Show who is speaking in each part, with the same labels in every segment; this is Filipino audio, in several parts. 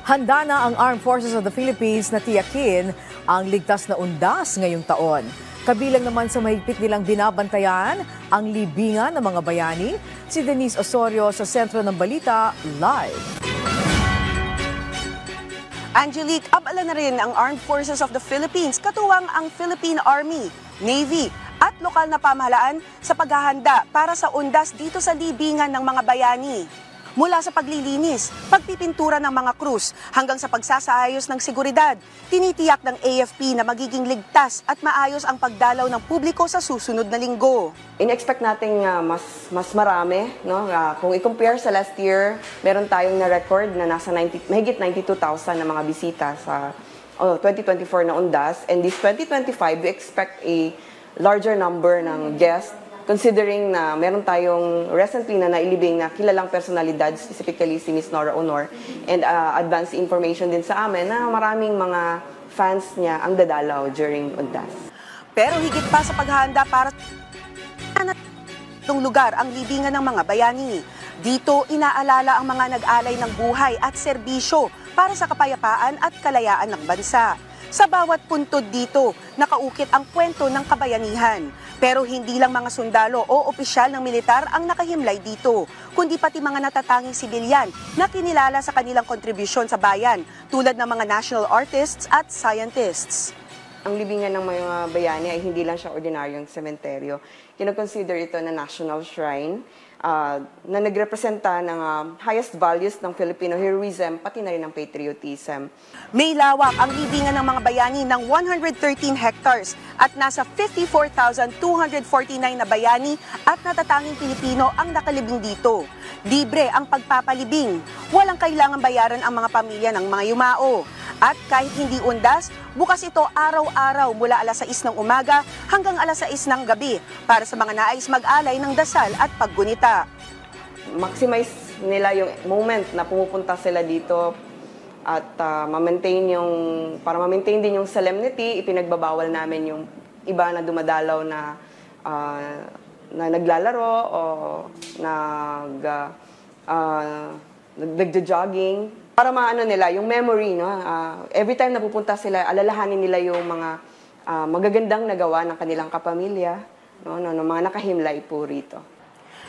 Speaker 1: Handa na ang Armed Forces of the Philippines na tiyakin ang ligtas na undas ngayong taon. Kabilang naman sa mahigpit nilang binabantayan ang libingan ng mga bayani. Si Denise Osorio sa Sentro ng Balita, live.
Speaker 2: Angelique, abala na rin ang Armed Forces of the Philippines, katuwang ang Philippine Army, Navy at lokal na pamahalaan sa paghahanda para sa undas dito sa libingan ng mga bayani. Mula sa paglilinis, pagpipintura ng mga krus hanggang sa pagsasaayos ng seguridad, tinitiyak ng AFP na magiging ligtas at maayos ang pagdalaw ng publiko sa susunod na linggo.
Speaker 3: In-expect natin mas marami. No? Kung i-compare sa last year, meron tayong na-record na nasa mahigit 92,000 na mga bisita sa 2024 na undas. And this 2025, we expect a larger number ng guests, considering na meron tayong recently na nailibing na kilalang personalidad, specifically si Miss Nora Honor, and advance information din sa amin na maraming mga fans niya ang dadalaw during undas.
Speaker 2: Pero higit pa sa paghahanda para itong lugar ang libingan ng mga bayani. Dito inaalala ang mga nag-alay ng buhay at serbisyo para sa kapayapaan at kalayaan ng bansa. Sa bawat puntod dito, nakaukit ang kwento ng kabayanihan. Pero hindi lang mga sundalo o opisyal ng militar ang nakahimlay dito, kundi pati mga natatanging sibilyan na kinilala sa kanilang kontribusyon sa bayan, tulad ng mga national artists at scientists.
Speaker 3: Ang libingan ng mga bayani ay hindi lang siya ordinaryong sementeryo. Kino-consider ito na national shrine na nagrepresenta ng highest values ng Filipino heroism, pati na rin ng patriotism.
Speaker 2: May lawak ang libingan ng mga bayani ng 113 hectares at nasa 54,249 na bayani at natatanging Pilipino ang nakalibing dito. Libre ang pagpapalibing. Walang kailangan bayaran ang mga pamilya ng mga yumao. At kahit hindi undas, bukas ito araw-araw mula alas 6 ng umaga hanggang alas 6 ng gabi para sa mga nais mag-alay ng dasal at paggunita.
Speaker 3: Maximize nila yung moment na pumupunta sila dito at para ma-maintain din yung solemnity, ipinagbabawal namin yung iba na dumadalaw na naglalaro o nagja-jogging. Para maano nila, yung memory, no? Every time na pupunta sila, alalahanin nila yung mga magagandang nagawa ng kanilang kapamilya, no? Mga nakahimlay po rito.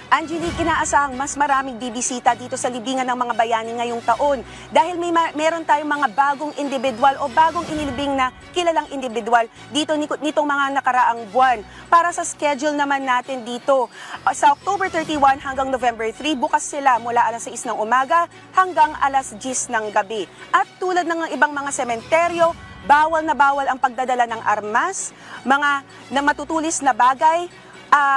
Speaker 2: Angelique, inaasahang mas maraming bibisita dito sa libingan ng mga bayani ngayong taon dahil meron tayong mga bagong individual o bagong inilibing na kilalang individual dito nitong mga nakaraang buwan. Para sa schedule naman natin dito, sa October 31 hanggang November 3, bukas sila mula alas 6 ng umaga hanggang alas 10 ng gabi. At tulad ng ibang mga sementeryo, bawal na bawal ang pagdadala ng armas, mga na matutulis na bagay,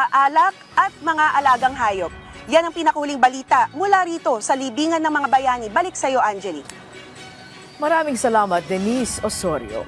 Speaker 2: alak at mga alagang hayop. Yan ang pinakahuling balita mula rito sa libingan ng mga bayani. Balik sa iyo, Angelique.
Speaker 1: Maraming salamat, Denise Osorio.